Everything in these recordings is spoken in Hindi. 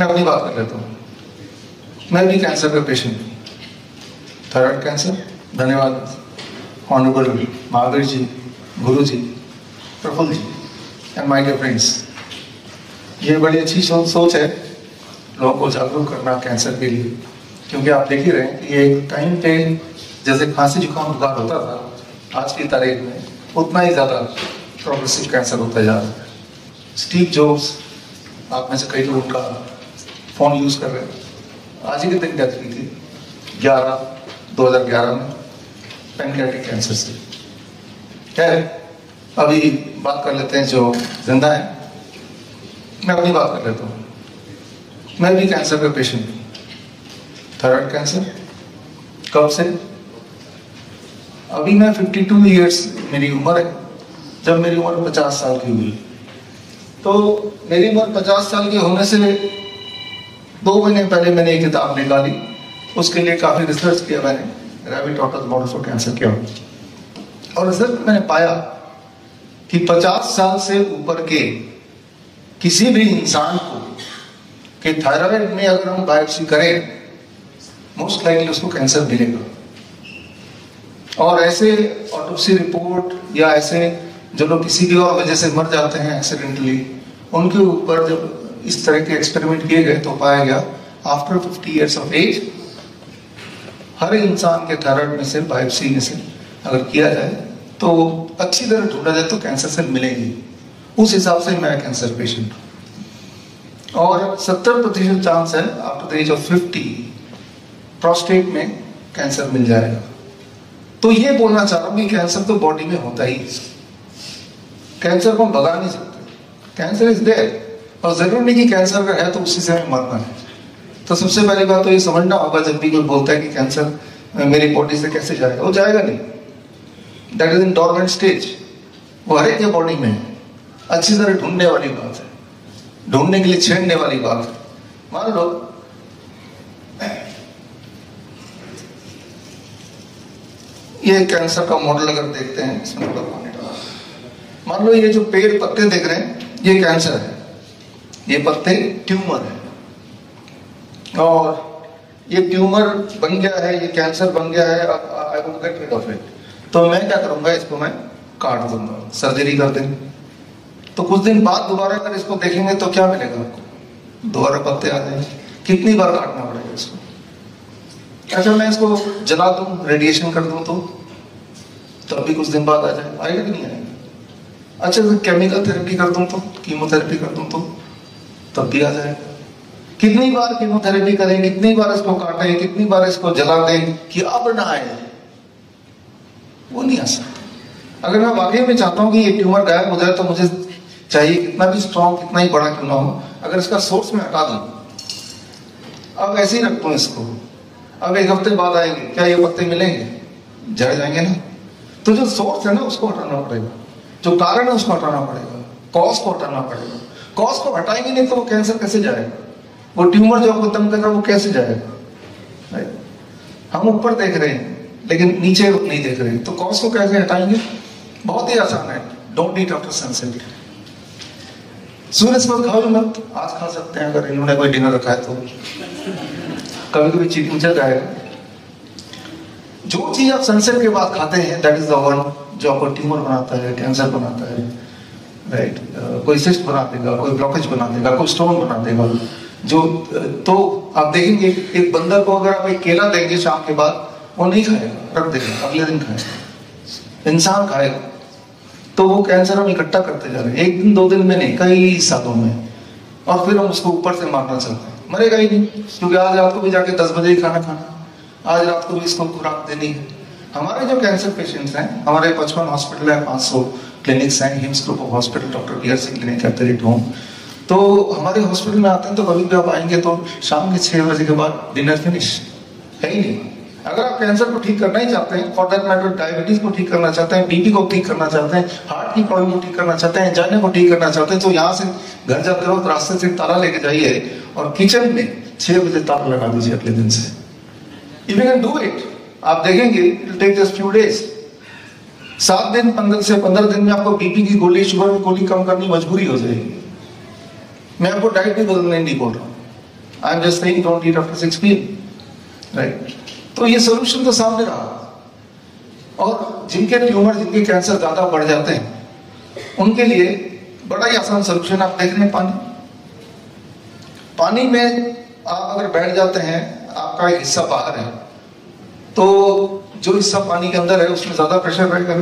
मैं अपनी बात कर लेता हूँ। मैं भी कैंसर का पेशेंट हूँ, थायराइड कैंसर। धन्यवाद honourable Mahavir ji, Guru ji, Praful ji and my dear friends. ये बड़ी अच्छी सोच है लोगों को जागरूक करना कैंसर के लिए, क्योंकि आप देख ही रहे हैं कि एक टाइम पे जैसे खांसी जुकाम बुखार होता था, आज की तारीख में उतना ही ज़्यादा प्रोग्रेसिव कैंसर होता जा रहा है। स्टीव जॉब्स, आप में से कई लोग उनका फ़ोन यूज़ कर रहे हैं। आज ही के दिन डेथ हुई थी 2011 में पैनक्रियाटिक कैंसर से। खैर, अभी बात कर लेते हैं जो जिंदा है। मैं अपनी बात कर लेता हूँ। मैं भी कैंसर का पेशेंट हूँ, थायराइड कैंसर। कब से? अभी मैं 52 ईयर्स मेरी उम्र है। जब मेरी उम्र 50 साल की हुई, तो मेरी उम्र 50 साल की होने से 2 महीने पहले मैंने एक किताब निकाली। उसके लिए काफ़ी रिसर्च किया मैंने, rabbit tortoise model for cancer किया, और रिसर्च में मैंने पाया कि 50 साल से ऊपर के किसी भी इंसान को कि थायराइड में अगर हम बायोप्सी करें, मोस्ट लाइकली उसको कैंसर मिलेगा। और ऐसे ऑटोप्सी रिपोर्ट या ऐसे जो लोग किसी भी और वजह से मर जाते हैं एक्सीडेंटली, उनके ऊपर जब इस तरह के एक्सपेरिमेंट किए गए तो पाया गया आफ्टर 50 ईयर्स ऑफ एज हर इंसान के थायराइड में से बायोप्सी में से अगर किया जाए तो अच्छी तरह ढूंढा जाए तो कैंसर सेल मिलेगी। उस हिसाब से मैं कैंसर पेशेंट हूँ। और 70% चांस है after the age of 50 prostate में कैंसर मिल जाएगा। तो ये बोलना चाह रहा हूँ कि कैंसर तो बॉडी में होता ही, कैंसर को हम भगा नहीं सकते। कैंसर इज देयर, और जरूरी नहीं कि कैंसर अगर है तो उसी से हमें मरना है। तो सबसे पहली बात तो ये समझना होगा, जब भी कोई बोलता है कि कैंसर मेरी बॉडी से कैसे जाएगा, वो जाएगा नहीं। That is in dormant stage, वो हर एक बॉडी में है। अच्छी तरह ढूंढने वाली बात है, ढूंढने के लिए छेड़ने वाली बात है। मान लो ये कैंसर का मॉडल अगर देखते हैं, इसमें थोड़ा पानी डाला। मान लो ये जो पेड़ पत्ते देख रहे हैं, ये कैंसर है। ये पत्ते ट्यूमर है, और ये ट्यूमर बन गया है, ये कैंसर बन गया है। अब I will get rid of it. तो मैं क्या करूंगा, इसको मैं काट दूंगा, सर्जरी कर देंगे। तो कुछ दिन बाद दोबारा अगर इसको देखेंगे तो क्या मिलेगा आपको? दोबारा पत्ते आ जाएंगे। कितनी बार काटना पड़ेगा इसको? अच्छा, मैं इसको जला दूं, रेडिएशन कर दूं तो तब भी कुछ दिन बाद आ जाए, आएगा कि नहीं आएगा? अच्छा, तो केमिकल थेरेपी कर दूं तो, कीमोथेरेपी कर दूं तो तब भी आ जाएगा। कितनी बार कीमोथेरेपी करें, कितनी बार इसको काटें, कितनी बार इसको जला दें कि अब ना आए? वो नहीं आ सकता। अगर मैं वाकई में चाहता हूं कि ये ट्यूमर गायब हो जाए तो मुझे चाहिए कितना भी स्ट्रॉन्ग, कितना ही बड़ा क्यों ना हो, अगर इसका सोर्स में हटा दूं, अब ऐसे ही रखता हूं इसको, अब 1 हफ्ते बाद आएंगे, क्या ये पत्ते मिलेंगे? जड़ जाएंगे ना। तो जो सोर्स है ना उसको हटाना पड़ेगा, जो कारण है उसको हटाना पड़ेगा, कॉज को हटाना पड़ेगा। कॉज को हटाएंगे नहीं तो वो कैंसर कैसे जाएगा? वो ट्यूमर जो आपको तंग कर रहा है वो कैसे जाएगा? हम ऊपर देख रहे हैं लेकिन नीचे नहीं देख रहे, तो कॉज को कैसे हटाएंगे? बहुत ही आसान है, डोंट ईट आफ्टर सनसेट। सूरज को खाओ मत, आज खा सकते हैं अगर इन्होंने कोई डिनर रखा है तो। कभी कभी चीटिंग चल जाएगा। जो चीज आप सनसेट के बाद खाते हैं दैट इज द वन जो आपको ट्यूमर बनाता है, कैंसर बनाता है, राइट? कोई सिस्ट बना देगा, कोई ब्लॉकेज बना देगा, कोई स्टोन बना देगा। जो तो आप देखेंगे एक बंदर को अगर आप एक केला देंगे शाम के बाद, वो नहीं खाएगा, रख देगा, अगले दिन खाएगा। इंसान खाएगा। तो वो कैंसर हम इकट्ठा करते जा रहे हैं, 1 दिन 2 दिन में नहीं, कई सालों में। और फिर हम उसको ऊपर से मारना चाहते हैं, मरेगा ही नहीं, क्योंकि आज रात को भी जाके 10 बजे ही खाना खाना, आज रात को भी इसको खुराक देनी है। हमारे जो कैंसर पेशेंट्स हैं, हमारे 55 हॉस्पिटल है, 500 क्लिनिक्स हैं, HIIMS group of hospital, doctor BR Singh clinic at the rate home. तो हमारे हॉस्पिटल में आते हैं तो कभी भी आप आएंगे तो शाम के 6 बजे के बाद डिनर फिनिश है ही नहीं। अगर आप कैंसर को ठीक करना ही चाहते हैं, फॉर दैट मैटर डायबिटीज को ठीक करना चाहते हैं, बीपी को ठीक करना चाहते हैं, हार्ट की प्रॉब्लम को ठीक करना चाहते हैं, एंजाइना को ठीक करना चाहते हैं, तो यहाँ से घर जाते वक्त रास्ते से ताला लेके जाइए और किचन में 6 बजे ताला लगा दीजिए अगले दिन से। If you can do it, आप देखेंगे it will take just few days. 7 दिन 15 दिन में आपको बीपी की गोली, शुगर की गोली कम करनी मजबूरी हो जाएगी। मैं आपको डाइट भी बदलने नहीं बोल रहा हूँ, I am just saying don't eat after 6 PM, right? तो ये सोल्यूशन तो सामने रहा। और जिनके ट्यूमर, जिनके कैंसर ज्यादा बढ़ जाते हैं, उनके लिए बड़ा ही आसान सोल्यूशन आप देख रहे हैं, पानी। पानी में आप अगर बैठ जाते हैं, आपका एक हिस्सा बाहर है, तो जो हिस्सा पानी के अंदर है उसमें ज्यादा प्रेशर रहेगा,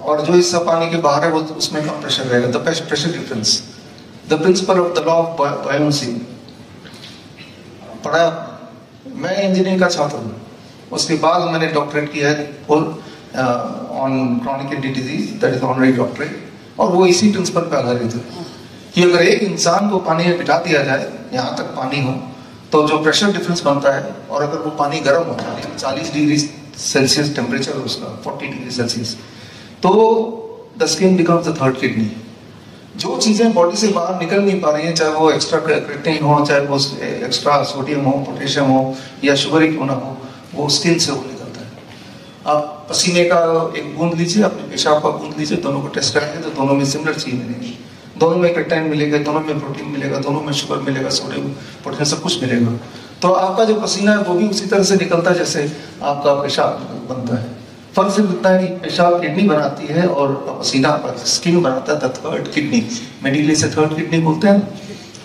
और जो हिस्सा पानी के बाहर है वो उसमें कम प्रेशर रहेगा। The pressure difference, the principle of the law of buoyancy पढ़ा। मैं इंजीनियरिंग का छात्र हूँ, उसके बाद मैंने डॉक्टरेट किया है on chronic kidney disease, that is honorary doctorate, और वो इसी प्रिंसिपल पे आधारित है कि अगर एक इंसान को पानी में बिठा दिया जाए, यहाँ तक पानी हो, तो जो प्रेशर डिफरेंस बनता है, और अगर वो पानी गर्म हो, 40 डिग्री सेल्सियस टेम्परेचर है उसका, 40 डिग्री सेल्सियस, तो the skin becomes the third kidney. जो चीजें बॉडी से बाहर निकल नहीं पा रही हैं, चाहे वो एक्स्ट्रा क्रिएटिनिन हो, चाहे वो एक्स्ट्रा सोडियम हो, पोटेशियम हो, या शुगर ही क्यों ना हो, वो स्किन से वो निकलता है। आप पसीने का एक बूंद लीजिए, अपने पेशाब का बूंद लीजिए, दोनों को टेस्ट करेंगे तो दोनों में सिमिलर चीज मिलेगी। दोनों में क्रिएटिनिन मिलेगा, दोनों में प्रोटीन मिलेगा, दोनों में शुगर मिलेगा, सोडियम, पोटेशियम, सब कुछ मिलेगा। तो आपका जो पसीना है वो भी उसी तरह से निकलता है जैसे आपका पेशाब बनता है। फर्क सिर्फ इतना है कि पेशाब किडनी बनाती है और पसीना स्किन बनाता है द थर्ड किडनी। मेडिकली से थर्ड किडनी बोलते हैं,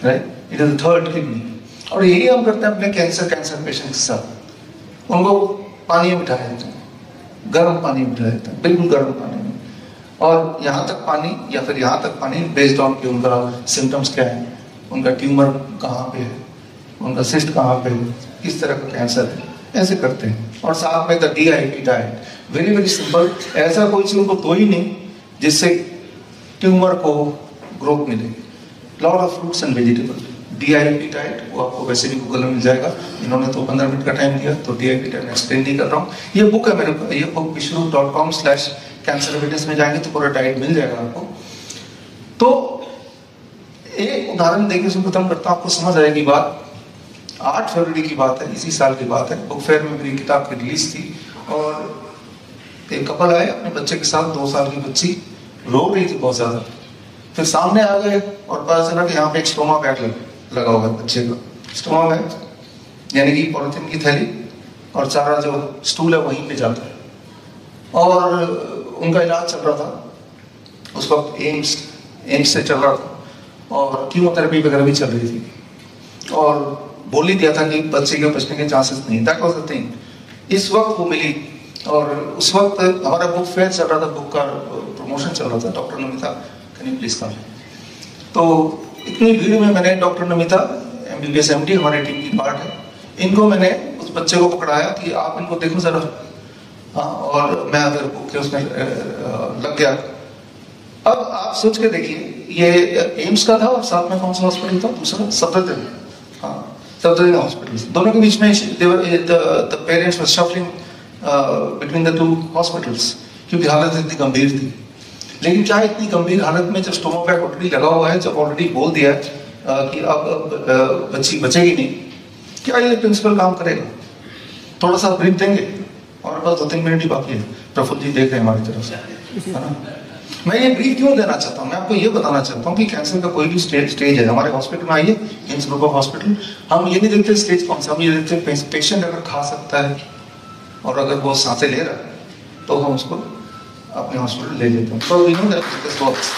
right? It is the third kidney. और यही हम करते हैं अपने कैंसर पेशेंट के साथ। उनको पानी में बिठाया जाता है, गर्म पानी में बिठाया जाता है, बिल्कुल गर्म पानी में, और यहाँ तक पानी या फिर यहाँ तक पानी बेस्ड ऑन कि उनका सिम्टम्स क्या है, उनका ट्यूमर कहाँ पे है, उनका सिस्ट कहाँ पे है, किस तरह का कैंसर है, ऐसे करते हैं। और साथ में the DIP diet, very very simple. ऐसा कोई चीज उनको तो ही नहीं जिससे ट्यूमर को ग्रोथ मिले। Lot of fruits and vegetable, DIP diet, वो आपको वैसे भी गूगल में मिल जाएगा। इन्होंने तो 15 मिनट का टाइम दिया, तो DIP डाइट एक्सप्लेन नहीं कर रहा हूँ। ये बुक है मेरे पास, ये बुक vishnu.com/cancer awareness में जाएंगे तो पूरा डाइट मिल जाएगा आपको। तो एक उदाहरण देके इसको खत्म करता हूँ, आपको समझ आएगी बात। 8 फरवरी की बात है, इसी साल की बात है। बुक फेयर में मेरी किताब की रिलीज थी, और एक कपल आए अपने बच्चे के साथ, 2 साल की बच्ची रो रही थी बहुत ज्यादा। फिर सामने आ गए और पता चला कि यहाँ पे एक स्टोमा बैग लगा हुआ है बच्चे का। स्टोमा बैग यानी कि पॉलिथीन की थैली, और सारा जो स्टूल है वहीं पे जाता है। और उनका इलाज चल रहा था, उस वक्त एम्स से चल रहा था, और कीमोथेरेपी वगैरह भी चल रही थी, और बोल ही दिया था कि बच्चे के बचने के चांसेस नहीं। That was the thing. इस वक्त वो मिली, और उस वक्त हमारा बुक फेयर चल रहा था, बुक का प्रमोशन चल रहा था। Doctor Namita, can you please come? तो इतनी भीड़ में मैंने डॉक्टर नमिता MBBS MD हमारी टीम की पार्ट है, इनको मैंने उस बच्चे को पकड़ाया कि आप इनको देखो जरा। हाँ, और मैं अगर बुक के उसमें लग गया। अब आप सोच के देखिए, ये एम्स का था और साथ में कौन सा हॉस्पिटल था दूसरा? सफदरजंग। हाँ, सफदरजंग हॉस्पिटल। दोनों के बीच में the parents were shuffling between the 2 hospitals, क्योंकि हालत इतनी गंभीर थी। लेकिन क्या इतनी गंभीर हालत में जब स्टोमा बैग ऑलरेडी लगा हुआ है, जब ऑलरेडी बोल दिया है कि अब बच्ची बचेगी नहीं, क्या ये प्रिंसिपल काम करेगा? थोड़ा सा ब्रीफ देंगे, और बस 2-3 मिनट ही बाकी है। प्रफुल्ल जी देख रहे हैं हमारी तरफ से, है ना? मैं ये ब्रीफ क्यों देना चाहता हूँ? मैं आपको ये बताना चाहता हूँ कि कैंसर का कोई भी स्टेज है, हमारे हॉस्पिटल में आइए, एम्स ग्रुप ऑफ हॉस्पिटल, हम ये नहीं देखते स्टेज कौन सा, हम ये देखते पेशेंट अगर खा सकता है और अगर वो सांसें ले रहा है तो हम उसको अपने हॉस्पिटल ले लेते हैं। तो we know that this works.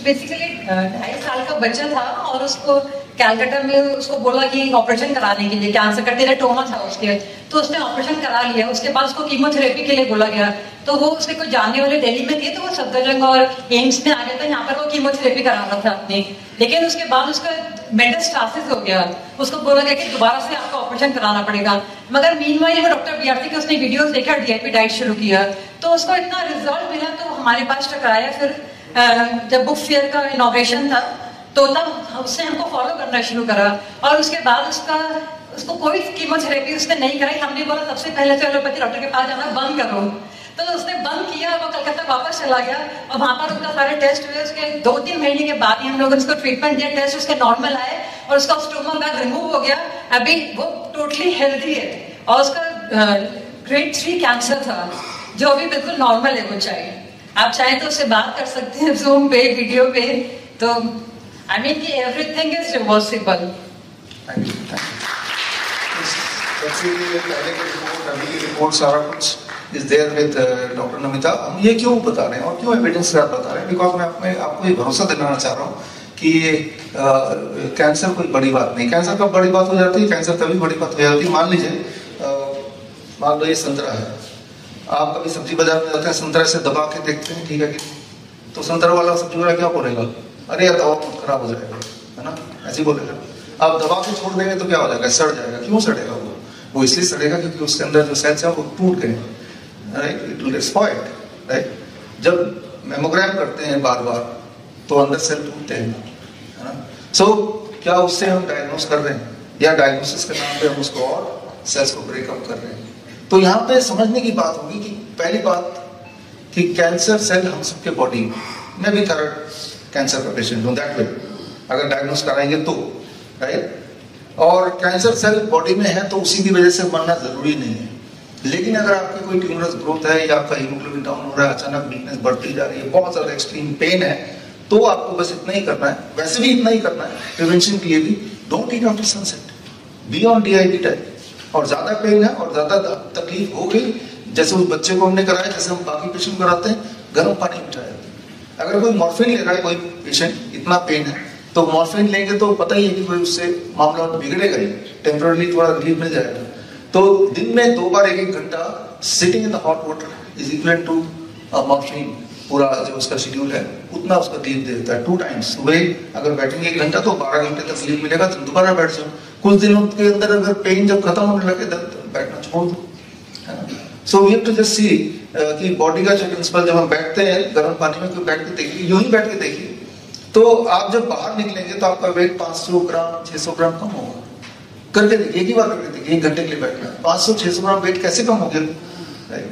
Basically 2.5 साल का बच्चा था, और उसको कैलकाटा में उसको बोला कि ऑपरेशन कराने के लिए, कैंसर का टेराटोमा था उसके, तो उसने ऑपरेशन करा लिया। उसके बाद उसको कीमोथेरेपी के लिए बोला गया, तो वो उसके कोई जानने वाले दिल्ली में थे, तो वो सफदरजंग और एम्स में आ गया था, यहाँ पर वो कीमोथेरेपी करा रहा था अपनी। लेकिन उसके बाद उसका मेटास्टासिस हो गया, उसको बोला गया कि दोबारा से आपको ऑपरेशन कराना पड़ेगा। मगर मीनवाइल वो डॉक्टर BRC के उसने वीडियोस देखा, DIP डाइट शुरू किया, तो उसको इतना रिजल्ट मिला, तो हमारे पास टकराया। फिर जब बुक फेयर का इनॉग्रेशन था, तो तब उसने हमको फॉलो करना शुरू करा, और उसके बाद उसको कोई कीमोथेरेपी उसने नहीं कराई। हमने बोला सबसे पहले तो एलोपैथी डॉक्टर के पास जाना बंद करो, तो उसने बंद किया। वो कलकत्ता वापस चला गया, और वहां पर उसका सारे टेस्ट हुए। उसके 2-3 महीने के बाद ही हम लोग उसको ट्रीटमेंट दिया, टेस्ट उसके नॉर्मल आए, और उसका स्टोमा बैग रिमूव हो गया। अभी वो टोटली हेल्दी है, और उसका ग्रेड 3 कैंसर था, जो अभी बिल्कुल नॉर्मल है वो चाइल्ड। आप चाहें तो उससे बात कर सकते हैं Zoom पे, वीडियो पे। तो आई मीन कि everything is reversible. Thank you. पहले की रिपोर्ट, अभी की रिपोर्ट, सारा कुछ is there with doctor Namita. हम ये क्यों बता रहे हैं और क्यों एविडेंस के साथ बता रहे हैं? बिकॉज मैं आपको ये भरोसा दिलाना चाह रहा हूँ कि कैंसर कोई बड़ी बात नहीं। कैंसर कब बड़ी बात हो जाती है? कैंसर तभी बड़ी बात हो जाती है, मान लीजिए मान लो ये संतरा है, आप कभी सब्जी बाजार में जाते हैं, संतरा से दबा के देखते हैं, ठीक है कि तो संतरा वाला सब्जी वाला क्या बोलेगा? अरे यार दवा खराब हो जाएगा, है ना, ऐसे ही बोलेगा। आप दबा के छोड़ देंगे तो क्या हो जाएगा? सड़ जाएगा। क्यों सड़ेगा? वो इसलिए सड़ेगा क्योंकि उसके अंदर जो सेल्स है वो टूट गए, right, it will spoil, right. जब मेमोग्राम करते हैं बार बार तो अंदर सेल टूटते हैं, है ना। सो क्या उससे हम डायग्नोस कर रहे हैं या डायग्नोसिस के नाम पे हम उसको और सेल्स को ब्रेकअप कर रहे हैं? तो यहाँ पे समझने की बात होगी कि पहली बात कि कैंसर सेल हम सबके बॉडी में भी कैंसर का पेशेंट हूँ, दैट वे अगर डायग्नोस कराएंगे तो, राइट। और कैंसर सेल बॉडी में है तो उसी की वजह से मरना जरूरी नहीं है। लेकिन अगर आपकी कोई ट्यूमरस ग्रोथ है या आपका हीमोग्लोबिन डाउन हो रहा है, अचानक वीकनेस बढ़ती जा रही है, बहुत ज्यादा एक्सट्रीम पेन है, तो आपको बस इतना ही करना है। वैसे भी इतना ही करना है प्रिवेंशन के लिए भी, don't eat after sunset, be on DIP type. और ज्यादा पेन है और ज्यादा तकलीफ हो गई, जैसे उस बच्चे को हमने कराया, जैसे हम बाकी पेशेंट कराते हैं, गर्म पानी उठाया। अगर कोई मॉर्फिन ले रहा है कोई पेशेंट, इतना पेन है तो मॉर्फिन लेंगे तो पता ही है कि कोई उससे मामला बिगड़ेगा ही, टेम्पररी थोड़ा रिलीफ मिल जाएगा। तो दिन में 2 बार 1-1 घंटा sitting in the hot water is equal to morphine, पूरा जो उसका शेड्यूल है उतना उसका रिलीफ देता है। 2 टाइम्स सुबह अगर बैठेंगे 1 घंटा तो 12 घंटे तक रिलीफ मिलेगा, तो दोबारा बैठ जाओ। कुछ दिनों के अंदर अगर पेन जब खत्म होने लगे तब बैठना छोड़ दो, है ना। So we have to just see कि बॉडी का जो प्रिंसिपल, जब हम बैठते हैं गर्म पानी में, बैठ के देखिए, यूं ही बैठ के देखिए, तो आप जब बाहर निकलेंगे तो आपका वेट 500 ग्राम 600 ग्राम कम होगा। करके देखिए, एक ही बार करके देखिए, 1 घंटे के लिए बैठना, 500-600 ग्राम वेट कैसे कम हो गया?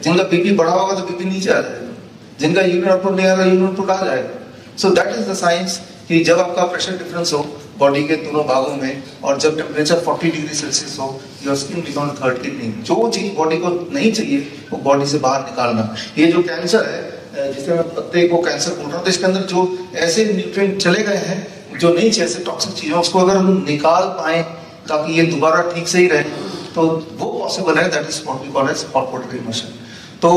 जिनका बीपी बढ़ा होगा तो बीपी नीचे आ जाएगा, जिनका यूरिन आउटपुट नहीं आ रहा यूरिन आउटपुट आ जाएगा। So that is the science कि जब आपका प्रेशर डिफरेंस हो बॉडी के दोनों भागों में, और जब टेम्परेचर 40 डिग्री सेल्सियस हो, your skin become third kidney. जो चीज बॉडी को नहीं चाहिए वो बॉडी से बाहर निकालना। ये जो कैंसर है, जिसे मैं पत्ते को कैंसर बोल रहा हूँ, तो इसके अंदर जो ऐसे न्यूट्रिएंट चले गए हैं जो नहीं चाहिए, ऐसे टॉक्सिक चीजें, उसको अगर हम निकाल पाए ताकि ये दोबारा ठीक से ही रहे, तो वो पॉसिबल है। That is what we call as hot water immersion. तो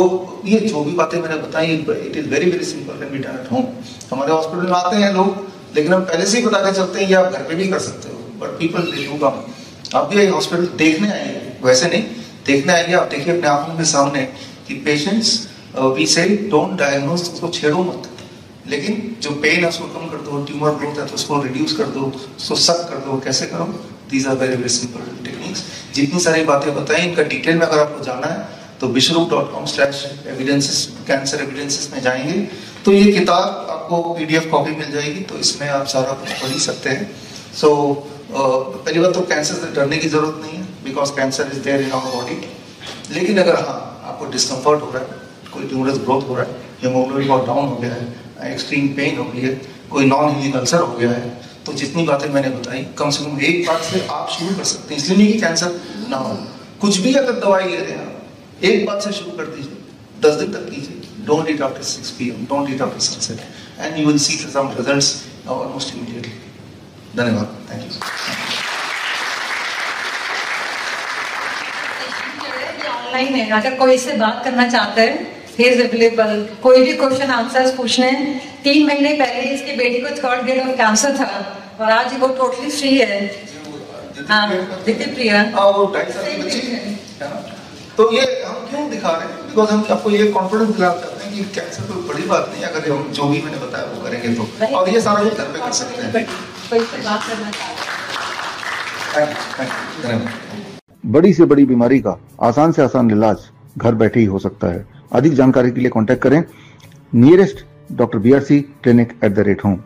ये जो भी बातें मैंने बताई, it is very very simple can be done at home. हमारे हॉस्पिटल में आते हैं लोग, लेकिन हम पहले से ही बता के चलते हैं, या आप घर पे भी कर सकते हो, but people they do come. आप भी हॉस्पिटल देखने आएंगे, वैसे नहीं, देखने आएंगे, आप देखिए अपने आंखों के सामने कि पेशेंट्स, वी से डोंट डायग्नोस, उसको छेड़ो मत, लेकिन जो पेन है उसको कम कर दो, ट्यूमर ग्रोथ है तो उसको रिड्यूस कर दो, उसको सक कर दो। कैसे करो? These are very very simple techniques. जितनी सारी बातें बताई, इनका डिटेल में अगर आपको जाना है तो विश्वरूप.com/evidences, कैंसर एविडेंसेस में जाएंगे तो ये किताब आपको PDF कॉपी मिल जाएगी, तो इसमें आप सारा कुछ पढ़ ही सकते हैं। सो पहली बात तो कैंसर से डरने की जरूरत नहीं है, because cancer is there in our body. लेकिन अगर हाँ आपको डिस्कम्फर्ट हो रहा है, कोई ट्यूमरस ग्रोथ हो रहा है, हीमोग्लोबिन बहुत डाउन हो गया है, एक्सट्रीम पेन हो गई है, कोई नॉन हीलिंग अल्सर हो गया है, तो जितनी बातें मैंने बताई, कम से कम एक बात से आप शुरू कर सकते हैं। इसलिए नहीं कि कैंसर ना हो, कुछ भी अगर दवाई ले रहे हैं आप, एक बात से शुरू कर दीजिए, 10 दिन तक कीजिए। Don't eat after 6 PM, don't eat after sunset, and you will see some results almost immediately. धन्यवाद, थैंक यू। ऑनलाइन है, अगर कोई इससे बात करना चाहता है, he is available। कोई भी क्वेश्चन आंसर्स पूछने। 3 महीने पहले इसकी बेटी को 3rd ग्रेड ऑफ कैंसर था और आज वो टोटली फ्री है। हाँ, दिव्य प्रिया। वो 2.5 साल की बच्ची है ना। तो ये हम क्यों दिखा रहे हैं? बिकॉज हम आपको ये कॉन्फिडेंस दिला चाहते हैं कि कैंसर कोई बड़ी बात नहीं है, अगर हम जो भी मैंने बताया वो करेंगे तो, और ये सारा कुछ घर पे कर सकते हैं। कोई से बात करना चाहता है? धन्यवाद। बड़ी से बड़ी बीमारी का आसान से आसान इलाज घर बैठे ही हो सकता है। अधिक जानकारी के लिए कांटेक्ट करें nearest doctor BRC clinic @home।